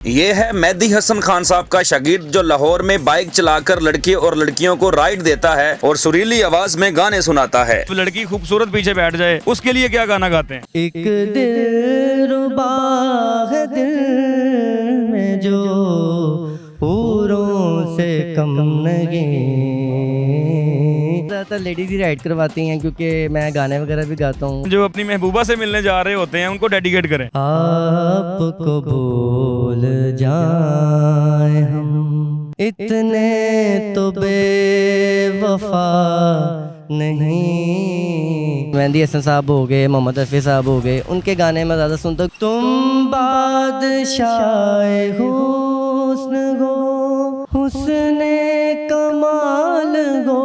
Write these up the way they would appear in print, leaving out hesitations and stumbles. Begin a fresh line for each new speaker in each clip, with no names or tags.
ये है मेहदी हसन खान साहब का शागिर्द जो लाहौर में बाइक चलाकर लड़के और लड़कियों को राइड देता है और सुरीली आवाज में गाने सुनाता है।
तो लड़की खूबसूरत पीछे बैठ जाए उसके लिए क्या गाना गाते हैं?
एक दिलरुबा है दिल में जो पूरों से कम नहीं। ज़्यादातर लेडीज ही राइड करवाती हैं क्योंकि मैं गाने वगैरह भी गाता हूँ।
जो अपनी महबूबा से मिलने जा रहे होते हैं उनको डेडिकेट करें।
आपको भूल जाए हम इतने तो बेवफा नहीं। मेहदी हसन साहब हो गए, मोहम्मद रफ़ी साहब हो गए, उनके गाने में ज़्यादा सुनता हूँ। तुम बादशाह हुस्न हो, हुस्ने कमाल हो।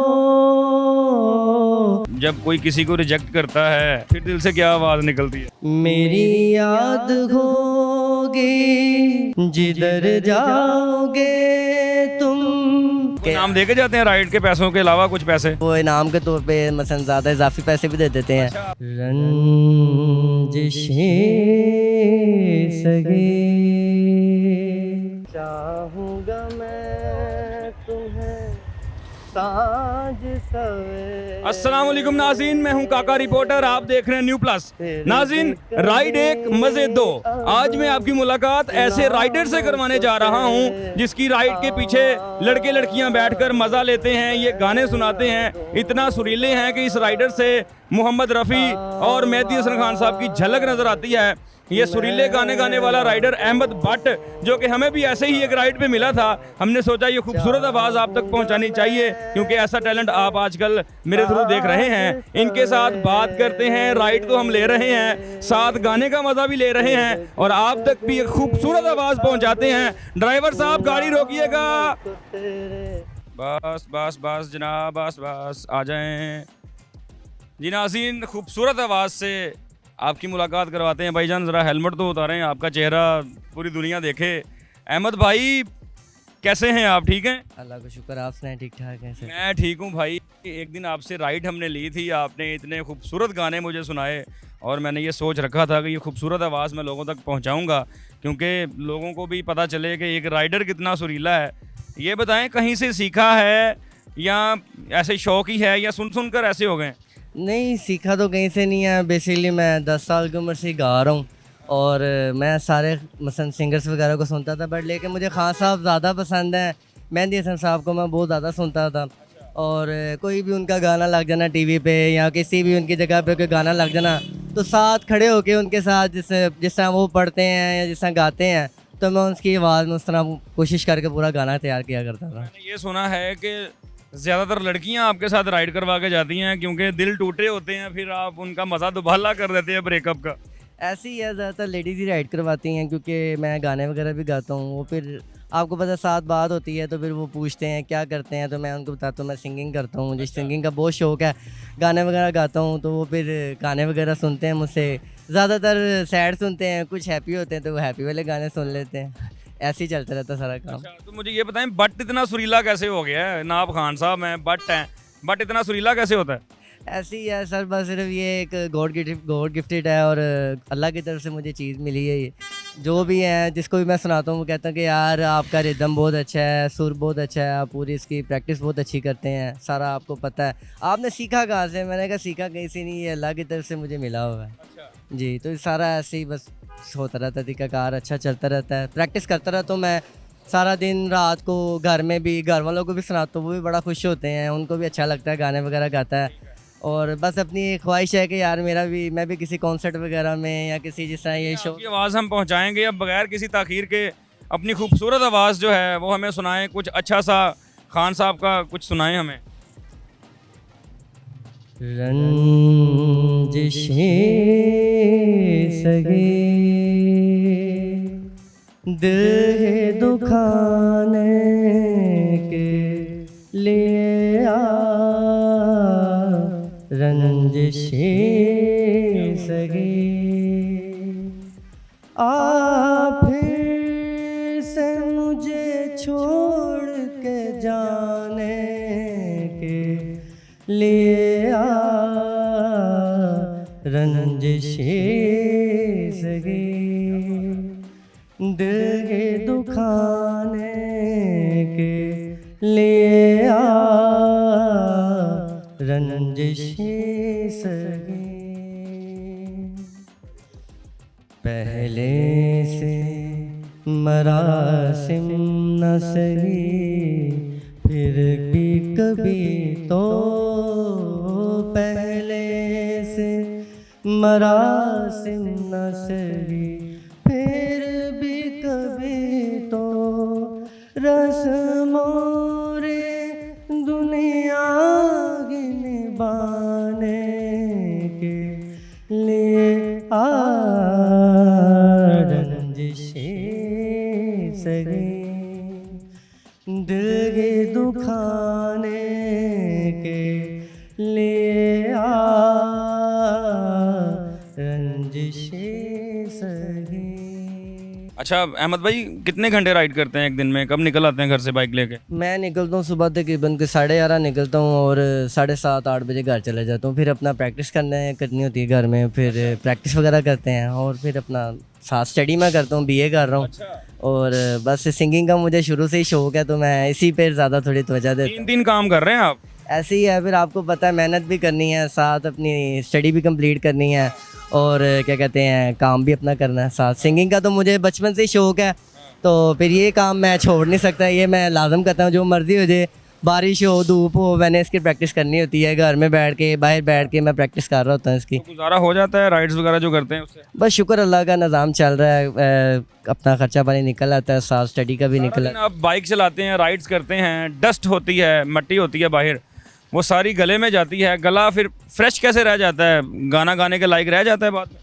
जब कोई किसी को रिजेक्ट करता है फिर दिल से क्या आवाज निकलती है?
मेरी याद होगी जिधर जाओगे तुम।
कोई नाम दे के जाते हैं राइड के पैसों के अलावा कुछ पैसे?
वो इनाम के तौर पे मसलन ज़्यादा इजाफी पैसे भी दे देते हैं। रंजिशें सगी चाहूँगा मैं तुम्हें साँझ सवेरे।
अस्सलाम वालेकुम नाज़रीन, मैं हूं काका रिपोर्टर, आप देख रहे हैं न्यू प्लस। नाज़रीन, राइड एक मजे दो। आज मैं आपकी मुलाकात ऐसे राइडर से करवाने जा रहा हूं जिसकी राइड के पीछे लड़के लड़कियां बैठकर मजा लेते हैं, ये गाने सुनाते हैं, इतना सुरीले हैं कि इस राइडर से मोहम्मद रफ़ी और मेहदी हसन खान साहब की झलक नजर आती है। ये सुरीले गाने गाने वाला राइडर अहमद भट्ट, जो कि हमें भी ऐसे ही एक राइड पे मिला था, हमने सोचा ये खूबसूरत आवाज़ आप तक पहुंचानी चाहिए क्योंकि ऐसा टैलेंट आप आजकल मेरे थ्रू देख रहे हैं। इनके साथ बात करते हैं, राइड तो हम ले रहे हैं, साथ गाने का मज़ा भी ले रहे हैं और आप तक भी एक खूबसूरत आवाज़ पहुंचाते हैं। ड्राइवर साहब गाड़ी रोकिएगा। बस बस बस जनाब, बस बस आ जाएं जी। नाज़रीन, खूबसूरत आवाज़ से आपकी मुलाकात करवाते हैं। भाईजान ज़रा हेलमेट तो उतारें, आपका चेहरा पूरी दुनिया देखे। अहमद भाई कैसे हैं आप? ठीक हैं?
अल्लाह का शुक्र, आप सुनाएं ठीक ठाक हैं सर?
मैं ठीक हूं भाई। एक दिन आपसे राइड हमने ली थी, आपने इतने खूबसूरत गाने मुझे सुनाए और मैंने ये सोच रखा था कि ये खूबसूरत आवाज़ मैं लोगों तक पहुंचाऊंगा क्योंकि लोगों को भी पता चले कि एक राइडर कितना सुरीला है। ये बताएं, कहीं से सीखा है या ऐसे शौक ही है या सुन सुन कर ऐसे हो गए?
नहीं, सीखा तो कहीं से नहीं है। बेसिकली मैं 10 साल की उम्र से गा रहा हूँ और मैं सारे मसलन सिंगर्स वगैरह को सुनता था, बट लेकिन मुझे खान साहब ज़्यादा पसंद हैं। मेहदी हसन साहब को मैं बहुत ज़्यादा सुनता था और कोई भी उनका गाना लग जाना टीवी पे या किसी भी उनकी जगह पे कोई गाना लग जाना तो साथ खड़े होके उनके साथ जिस तरह वो पढ़ते हैं या जिस तरह गाते हैं तो मैं उसकी आवाज़ में उस तरह कोशिश करके पूरा गाना तैयार किया करता था।
मैंने ये सुना है कि ज़्यादातर लड़कियां आपके साथ राइड करवा के जाती हैं क्योंकि दिल टूटे होते हैं, फिर आप उनका मज़ा दुबाला कर देते हैं ब्रेकअप का।
ऐसे ही है, ज़्यादातर लेडीज़ ही राइड करवाती हैं क्योंकि मैं गाने वगैरह भी गाता हूँ। वो फिर आपको पता साथ बात होती है तो फिर वो पूछते हैं क्या करते हैं तो मैं उनको बताता हूँ मैं सिंगिंग करता हूँ। मुझे सिंगिंग का बहुत शौक है, गाने वगैरह गाता हूँ तो वो फिर गाने वगैरह सुनते हैं मुझसे। ज़्यादातर सैड सुनते हैं, कुछ हैप्पी होते हैं तो वो हैप्पी वाले गाने सुन लेते हैं। ऐसे ही चलता रहता सारा काम।
अच्छा, तो मुझे ये बताएं, बट इतना सुरीला कैसे हो गया है? ना आप खान साहब हैं, बट हैं, बट इतना सुरीला कैसे होता है?
ऐसे ही है सर, बस सिर्फ ये एक गॉड गिफ्टेड है और अल्लाह की तरफ से मुझे चीज़ मिली है। ये जो भी है जिसको भी मैं सुनाता हूँ वो कहता हूँ कि यार आपका रिदम बहुत अच्छा है, सुर बहुत अच्छा है, आप पूरी इसकी प्रैक्टिस बहुत अच्छी करते हैं, सारा आपको पता है। आपने सीखा कहाँ से? मैंने कहा सीखा कहीं से नहीं, ये अल्लाह की तरफ से मुझे मिला हुआ है।
अच्छा।
जी, तो सारा ऐसे ही बस होता रहता है, तरीक़ाकार अच्छा चलता रहता है। प्रैक्टिस करता रहता हूँ मैं सारा दिन, रात को घर में भी घर वालों को भी सुनाता हूँ, वो भी बड़ा खुश होते हैं, उनको भी अच्छा लगता है, गाने वगैरह गाता है। और बस अपनी एक ख्वाहिश है कि यार मैं भी किसी कॉन्सर्ट वगैरह में या किसी जिस तरह ये शो
आपकी आवाज़ हम पहुंचाएंगे। अब बगैर किसी ताखीर के अपनी खूबसूरत आवाज़ जो है वो हमें सुनाएं, कुछ अच्छा सा खान साहब का कुछ सुनाएं हमें।
रंजिशें सगी दिल है दुखाने के लिए आ, रंजिशें सगी आ फिर से मुझे छोड़ के जाने के लिए आ, रंजिशें सगी दिल के दुखाने के लिए आ रंजिशे सगे, पहले से मरासिम न सही फिर भी कभी तो, पहले से मरासिम न सही फिर भी कभी तो, रस्मों रे दुनिया की निभाने के लिए आ रंजिशे सगे, दिल के दुखाने के लिए आ रंजिशे सगे।
अच्छा अहमद भाई, कितने घंटे राइड करते हैं एक दिन में? कब निकल आते हैं घर से बाइक लेके?
मैं निकलता हूँ सुबह तकरीबन के 11:30 निकलता हूँ और 7:30-8 बजे घर चले जाता हूँ। फिर अपना प्रैक्टिस करनी होती है घर में, फिर प्रैक्टिस वगैरह करते हैं और फिर अपना साथ स्टडी मैं करता हूँ, BA कर रहा हूँ। और बस सिंगिंग का मुझे शुरू से ही शौक है, तो मैं इसी पर ज़्यादा थोड़ी तवज्जो देता हूँ।
3 काम कर रहे हैं आप?
ऐसे ही है, फिर आपको पता है मेहनत भी करनी है, साथ अपनी स्टडी भी कंप्लीट करनी है और क्या कहते हैं काम भी अपना करना है साथ। सिंगिंग का तो मुझे बचपन से ही शौक है, तो फिर ये काम मैं छोड़ नहीं सकता, ये मैं लाजम करता हूँ। जो मर्ज़ी हो जाए, बारिश हो धूप हो, मैंने इसकी प्रैक्टिस करनी होती है। घर में बैठ के बाहर बैठ के मैं प्रैक्टिस कर रहा होता हूँ इसकी।
तो गुजारा हो जाता है राइड्स वगैरह जो करते हैं उससे?
बस शुक्र अल्लाह का, निज़ाम चल रहा है, अपना खर्चा पानी निकल आता है, साथ स्टडी का भी निकल आता है।
आप बाइक चलाते हैं, राइड्स करते हैं, डस्ट होती है, मिट्टी होती है बाहर, वो सारी गले में जाती है, गला फिर फ्रेश कैसे रह जाता है? गाना गाने के लायक रह जाता है बाद में?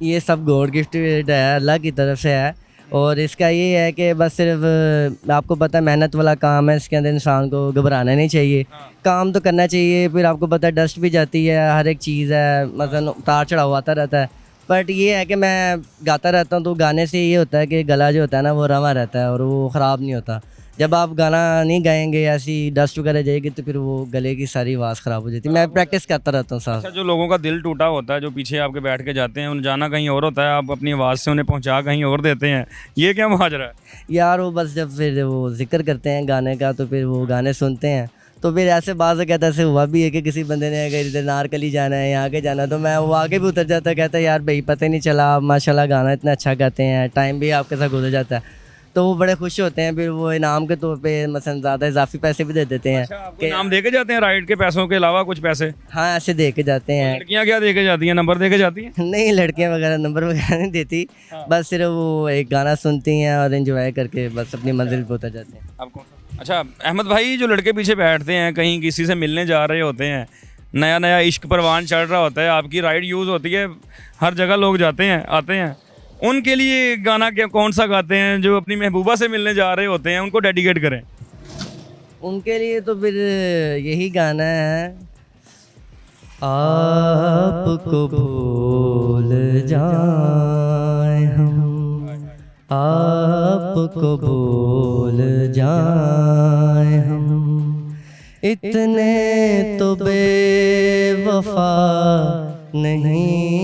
ये सब गॉड गिफ्टेड है, अल्लाह की तरफ से है। और इसका ये है कि बस सिर्फ आपको पता है मेहनत वाला काम है, इसके अंदर इंसान को घबराना नहीं चाहिए, काम तो करना चाहिए। फिर आपको पता है डस्ट भी जाती है, हर एक चीज़ है, मतलब उतार चढ़ाव आता रहता है। बट ये है कि मैं गाता रहता हूँ, तो गाने से ये होता है कि गला जो होता है ना वो रवा रहता है और वो ख़राब नहीं होता। जब आप गाना नहीं गाएंगे, ऐसी डस्ट वगैरह जाएगी, तो फिर वो गले की सारी आवाज़ ख़राब हो जाती है। मैं प्रैक्टिस करता रहता हूँ साथ।
अच्छा, जो लोगों का दिल टूटा होता है, जो पीछे आपके बैठ के जाते हैं, उन्हें जाना कहीं और होता है, आप अपनी आवाज़ से उन्हें पहुंचा कहीं और देते हैं, ये क्या माजरा है?
यार वो बस जब फिर वो जिक्र करते हैं गाने का, तो फिर वो गाने सुनते हैं, तो फिर ऐसे बाज़ कहता ऐसे हुआ भी है कि किसी बंदे ने अगर इधर नारकली जाना है या आगे जाना, तो मैं वो आगे भी उतर जाता, कहता है यार भाई पता ही नहीं चला, आप माशाल्लाह गाना इतना अच्छा गाते हैं, टाइम भी आपके साथ गुजर जाता है। तो वो बड़े खुश होते हैं, फिर वो इनाम के तौर पे मसलन ज़्यादा इजाफी पैसे भी दे देते हैं।
अच्छा, आपको इनाम दे के जाते हैं राइड के पैसों के अलावा कुछ पैसे?
हाँ ऐसे दे के जाते हैं।
लड़कियाँ क्या दे के जाती हैं, नंबर दे के जाती हैं?
नहीं, लड़कियां वगैरह नंबर वगैरह नहीं देती, बस सिर्फ वो एक गाना सुनती हैं और एंजॉय करके बस अपनी मंजिल पर उतर जाते हैं।
आप कौन सा? अच्छा अहमद भाई, जो लड़के पीछे बैठते हैं, कहीं किसी से मिलने जा रहे होते हैं, नया नया इश्क परवान चढ़ रहा होता है, आपकी राइड यूज़ होती है, हर जगह लोग जाते हैं आते हैं, उनके लिए गाना क्या कौन सा गाते हैं? जो अपनी महबूबा से मिलने जा रहे होते हैं, उनको डेडिकेट करें।
उनके लिए तो फिर यही गाना है, आपको भूल जाए हम, आपको भूल जाए हम, इतने तो बेवफा नहीं,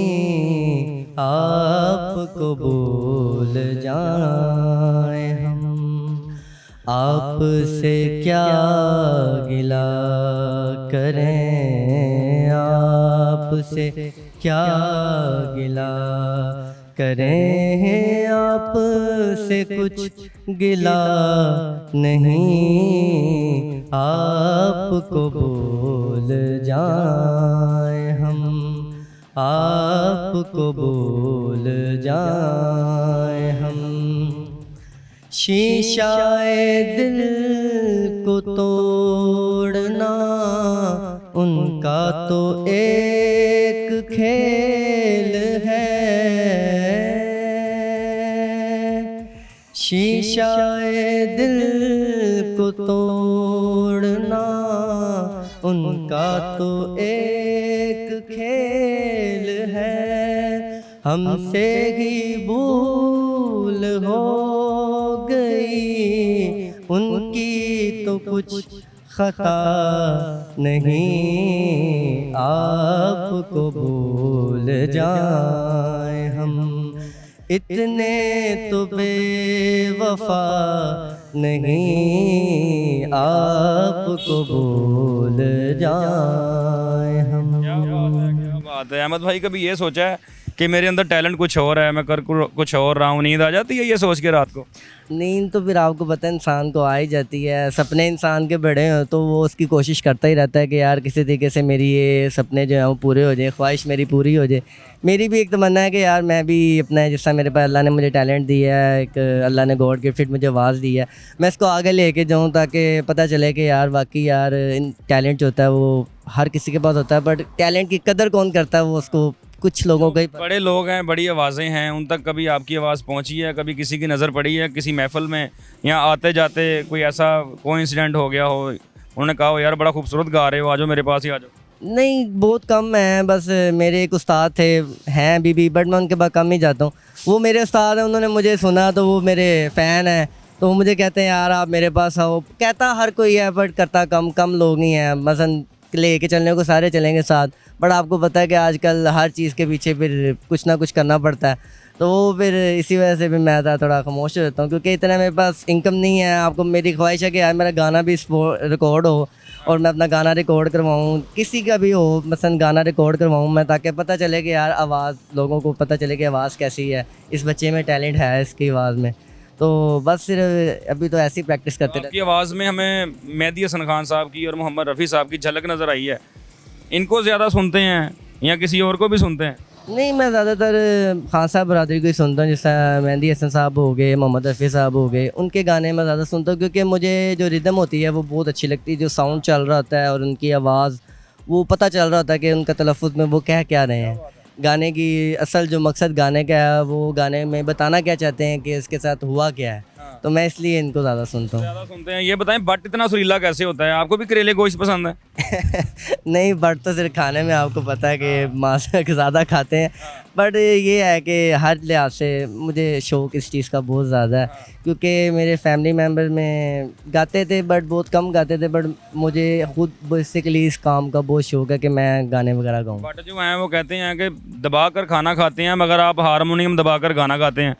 आपको भूल जाए हम, आपसे क्या गिला करें, आपसे क्या गिला करें, आपसे कुछ गिला नहीं, आपको भूल जाए हम, आपको भूल जाए हम। शीशाए दिल को तोड़ना उनका तो एक खेल है, शीशाए दिल को तोड़ना उनका तो एक खेल है, हमसे ही भूल हो गई, उनकी तो कुछ खता नहीं, आपको भूल जाए हम, इतने तो बेवफा नहीं आपको भूल जाए हम।
क्या बात है अहमद भाई, कभी ये सोचा है कि मेरे अंदर टैलेंट कुछ और है, मैं कर कुछ और रहा हूँ? नींद आ जाती है ये सोच के रात को?
नींद तो फिर आपको पता है इंसान को आ ही जाती है। सपने इंसान के बड़े हैं तो वो उसकी कोशिश करता ही रहता है कि यार किसी तरीके से मेरी ये सपने जो हैं वो पूरे हो जाए, ख्वाहिश मेरी पूरी हो जाए। मेरी भी एक तमन्ना है कि यार मैं भी अपना, जिस तरह मेरे पास अल्लाह ने मुझे टैलेंट दिया है, एक अल्लाह ने गॉड गिफ्टेड मुझे आवाज़ दी है, मैं इसको आगे लेके जाऊँ ताकि पता चले कि यार वाकई यार इन टैलेंट जो होता है वो हर किसी के पास होता है, बट टैलेंट की कदर कौन करता है वो उसको कुछ लोगों का ही पता।
बड़े लोग हैं, बड़ी आवाज़ें हैं, उन तक कभी आपकी आवाज़ पहुंची है? कभी किसी की नज़र पड़ी है किसी महफिल में, या आते जाते कोई ऐसा कोइंसिडेंट हो गया हो, उन्होंने कहा हो यार बड़ा खूबसूरत गा रहे हो, आ जाओ मेरे पास ही आ जाओ?
नहीं, बहुत कम है। बस मेरे एक उस्ताद थे, हैं अभी भी, बट मैं उनके पास कम ही जाता हूँ। वो मेरे उस्ताद हैं, उन्होंने मुझे सुना तो वो मेरे फ़ैन हैं, तो वो मुझे कहते हैं यार आप मेरे पास आओ। कहता हर कोई है बट करता कम कम लोग ही हैं। मसलन लेके चलने को सारे चलेंगे साथ, बट आपको पता है कि आजकल हर चीज़ के पीछे फिर कुछ ना कुछ करना पड़ता है, तो वो फिर इसी वजह से भी मैं थोड़ा खामोश रहता हूँ, क्योंकि इतना मेरे पास इनकम नहीं है। आपको मेरी ख्वाहिश है कि यार मेरा गाना भी रिकॉर्ड हो और मैं अपना गाना रिकॉर्ड करवाऊँ, किसी का भी हो, मसलन गाना रिकॉर्ड करवाऊँ मैं, ताकि पता चले कि यार आवाज़, लोगों को पता चले कि आवाज़ कैसी है, इस बच्चे में टैलेंट है इसकी आवाज़ में। तो बस सिर्फ अभी तो ऐसी प्रैक्टिस करते रहते।
आपकी आवाज़ में हमें मेहदी हसन खान साहब की और मोहम्मद रफ़ी साहब की झलक नज़र आई है। इनको ज़्यादा सुनते हैं या किसी और को भी सुनते हैं?
नहीं, मैं ज़्यादातर खान साहब बरादरी को ही सुनता हूँ, जैसा मेहदी हसन साहब हो गए, मोहम्मद रफ़ी साहब हो गए, उनके गाने मैं ज़्यादा सुनता हूँ, क्योंकि मुझे जो रिदम होती है वो बहुत अच्छी लगती है। जो साउंड चल रहा होता है और उनकी आवाज़, वो पता चल रहा होता है कि उनका तलफ़्फ़ुज़ में वो कह क्या रहे हैं। गाने की असल जो मकसद गाने का है, वो गाने में बताना क्या चाहते हैं कि इसके साथ हुआ क्या है, तो मैं इसलिए इनको ज़्यादा सुनता हूँ।
ज़्यादा सुनते हैं। ये बताएं बट इतना सुरीला कैसे होता है? आपको भी करेले गोश्त पसंद है?
नहीं, बट तो सिर्फ खाने में आपको पता है कि मांस ज़्यादा खाते हैं, बट ये है कि हर लिहाज से मुझे शौक़ इस चीज़ का बहुत ज़्यादा है, क्योंकि मेरे फैमिली मेम्बर में गाते थे बट बहुत कम गाते थे, बट मुझे खुद बेसिकली इस काम का बहुत शौक़ है कि मैं गाने वगैरह गाऊँ।
बट जो हैं वो कहते हैं कि दबा कर खाना खाते हैं मगर आप हारमोनियम दबा कर गाना गाते हैं।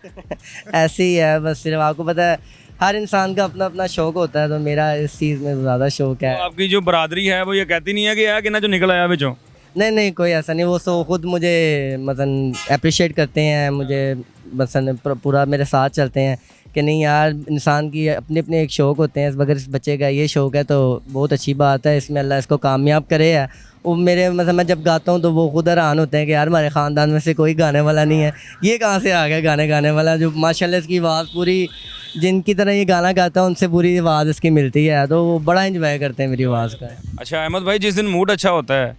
ऐसे ही है, बस सिर्फ आपको पता है हर इंसान का अपना अपना शौक़ होता है, तो मेरा इस चीज़ में ज़्यादा शौक़ है।
तो आपकी जो बरादरी है वो ये कहती नहीं है कि यार कि ना जो निकल आया बिचों?
नहीं नहीं, कोई ऐसा नहीं। वो सो खुद मुझे मतलब अप्रिशिएट करते हैं, मुझे मतलब पूरा मेरे साथ चलते हैं कि नहीं यार, इंसान की अपने अपने एक शौक़ होते हैं। अगर इस बच्चे का ये शौक़ है तो बहुत अच्छी बात है, इसमें अल्लाह इसको कामयाब करे है। वो मेरे मतलब मैं जब गाता हूँ तो वो खुद हैरान होते हैं कि यार हमारे ख़ानदान में से कोई गाने वाला नहीं है, ये कहाँ से आ गया गाने गाने वाला, जो माशाल्लाह इसकी आवाज़ पूरी, जिनकी तरह ये गाना गाता है उनसे पूरी आवाज़ इसकी मिलती है, तो वो बड़ा इंजॉय करते हैं मेरी आवाज़ का।
अच्छा अहमद भाई, जिस दिन मूड अच्छा होता है,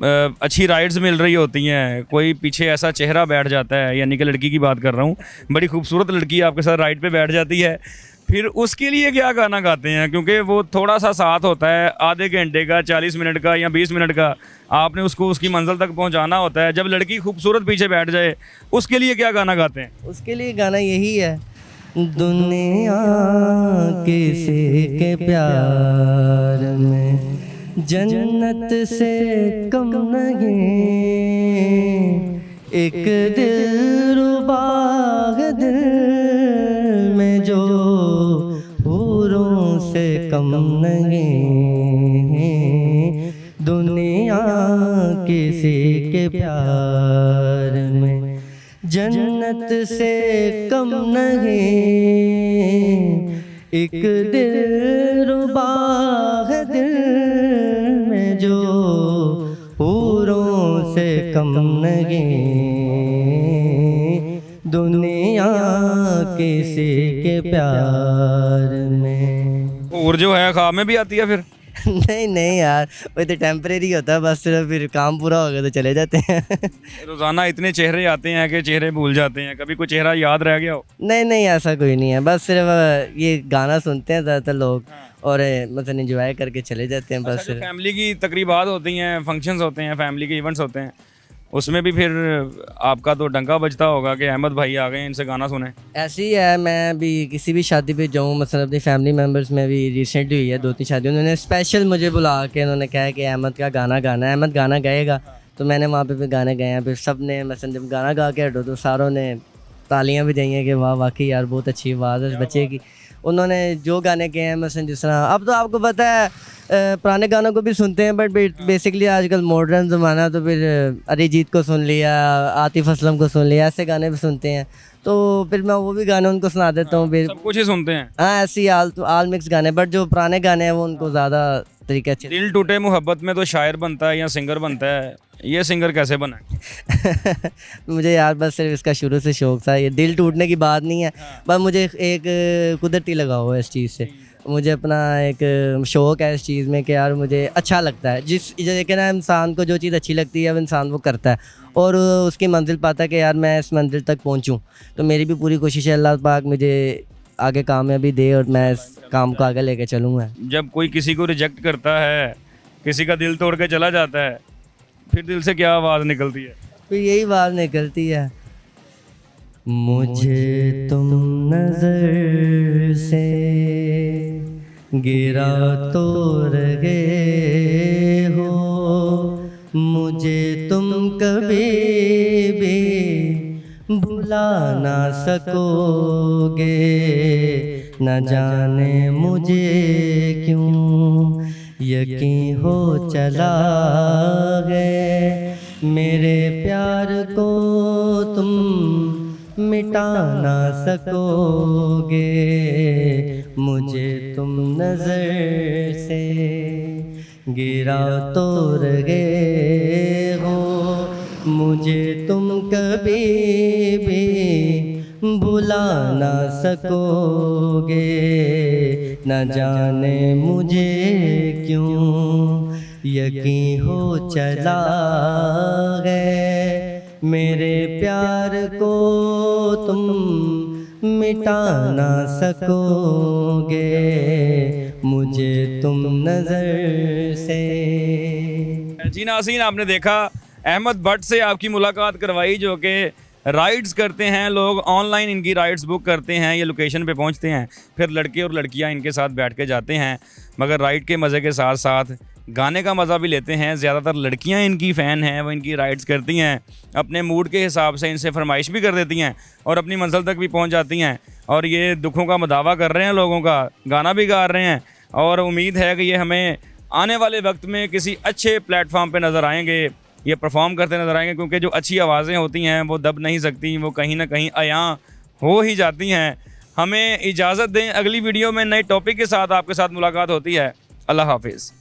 अच्छी राइड्स मिल रही होती हैं, कोई पीछे ऐसा चेहरा बैठ जाता है, यानी कि लड़की की बात कर रहा हूँ, बड़ी खूबसूरत लड़की आपके साथ राइड पे बैठ जाती है, फिर उसके लिए क्या गाना गाते हैं? क्योंकि वो थोड़ा सा साथ होता है, आधे घंटे का, 40 मिनट का या 20 मिनट का, आपने उसको उसकी मंजिल तक पहुंचाना होता है। जब लड़की खूबसूरत पीछे बैठ जाए, उसके लिए क्या गाना गाते हैं?
उसके लिए गाना यही है, दुनिया किसी के प्यार में जन्नत से कम नहीं, एक दिलरुबा है दिल में जो हूरों से कम नहीं, दुनिया किसी के प्यार में जन्नत से कम नहीं, एक दिलरुबा है दिल में जो हूरों से कम नहीं, दुनिया किसी के प्यार में।
और जो है ख्वाब में भी आती है फिर?
नहीं नहीं यार, वो तो टेम्परेरी होता है, बस सिर्फ फिर काम पूरा हो गया तो चले जाते हैं।
रोज़ाना इतने चेहरे आते हैं कि चेहरे भूल जाते हैं, कभी कोई चेहरा याद रह गया हो?
नहीं नहीं, ऐसा कोई नहीं है, बस सिर्फ ये गाना सुनते हैं ज़्यादातर लोग और मतलब इंजॉय करके चले जाते हैं बस।
फैमिली की तकरीबात होती हैं, फंक्शंस होते हैं, फैमिली के इवेंट्स होते हैं, उसमें भी फिर आपका तो डंका बजता होगा कि अहमद भाई आ गए, इनसे गाना सुने।
ऐसे ही है, मैं भी किसी भी शादी पे जाऊँ, मतलब अपनी फैमिली मेम्बर्स में भी रिसेंटली हुई है 2-3 शादी, उन्होंने स्पेशल मुझे बुला के उन्होंने कहा कि अहमद का गाना गाना है, अहमद गाना गाएगा, तो मैंने वहाँ पे भी गाने गाए हैं। फिर सब ने मतलब जब गाना गा के हटो तो सारों ने तालियां भी चाहिए कि वाह वाकई यार बहुत अच्छी आवाज़ है इस बच्चे की। उन्होंने जो गाने किए हैं मसलन जिस तरह अब तो आपको पता है पुराने गानों को भी सुनते हैं बट बेसिकली आजकल मॉडर्न ज़माना तो फिर अरिजीत को सुन लिया, आतिफ असलम को सुन लिया, ऐसे गाने भी सुनते हैं तो फिर मैं वो भी गाने उनको सुना देता हूँ फिर।
सब कुछ ही सुनते हैं।
हाँ ऐसे ही आल मिक्स गाने बट जो पुराने गाने हैं वो उनको ज़्यादा तरीके अच्छे।
दिल टूटे मोहब्बत में तो शायर बनता है या सिंगर बनता है, ये सिंगर कैसे बना?
मुझे यार बस सिर्फ इसका शुरू से शौक था, ये दिल टूटने की बात नहीं है बस मुझे एक कुदरती लगाव है इस चीज़ से। मुझे अपना एक शौक़ है इस चीज़ में कि यार मुझे अच्छा लगता है जिस जैसे ना इंसान को जो चीज़ अच्छी लगती है वो इंसान वो करता है और उसकी मंजिल पाता है कि यार मैं इस मंजिल तक पहुंचूं। तो मेरी भी पूरी कोशिश है अल्लाह पाक मुझे आगे कामयाबी दे और मैं इस काम को आगे लेके चलूँगा।
जब कोई किसी को रिजेक्ट करता है, किसी का दिल तोड़ के चला जाता है, फिर दिल से क्या आवाज़ निकलती है?
फिर यही बात निकलती है, मुझे तुम नजर से गिरा तोड़ गए हो, मुझे तुम कभी भी भुला ना सकोगे, न जाने मुझे क्यों यकीन हो चला है, मेरे प्यार को तुम मिटा ना सकोगे, मुझे तुम नजर से गिरा तोड़ गए हो, मुझे तुम कभी भी भुला ना सकोगे, न जाने मुझे क्यों यकीन हो चला है, मेरे प्यार को तुम मिटा ना सकोगे, मुझे तुम नज़र से।
जी नाज़रीन, आपने देखा अहमद भट्ट से आपकी मुलाकात करवाई जो कि राइड्स करते हैं लोग, ऑनलाइन इनकी राइड्स बुक करते हैं, ये लोकेशन पे पहुंचते हैं, फिर लड़के और लड़कियां इनके साथ बैठ के जाते हैं, मगर राइड के मज़े के साथ साथ गाने का मज़ा भी लेते हैं। ज़्यादातर लड़कियां इनकी फ़ैन हैं, वो इनकी राइड्स करती हैं, अपने मूड के हिसाब से इनसे फरमाइश भी कर देती हैं और अपनी मंजिल तक भी पहुंच जाती हैं और ये दुखों का मदावा कर रहे हैं लोगों का, गाना भी गा रहे हैं और उम्मीद है कि ये हमें आने वाले वक्त में किसी अच्छे प्लेटफॉर्म पर नज़र आएँगे, ये परफॉर्म करते नज़र आएंगे, क्योंकि जो अच्छी आवाज़ें होती हैं वो दब नहीं सकती, वो कहीं ना कहीं अयां हो ही जाती हैं। हमें इजाज़त दें, अगली वीडियो में नए टॉपिक के साथ आपके साथ मुलाकात होती है। अल्लाह हाफिज़।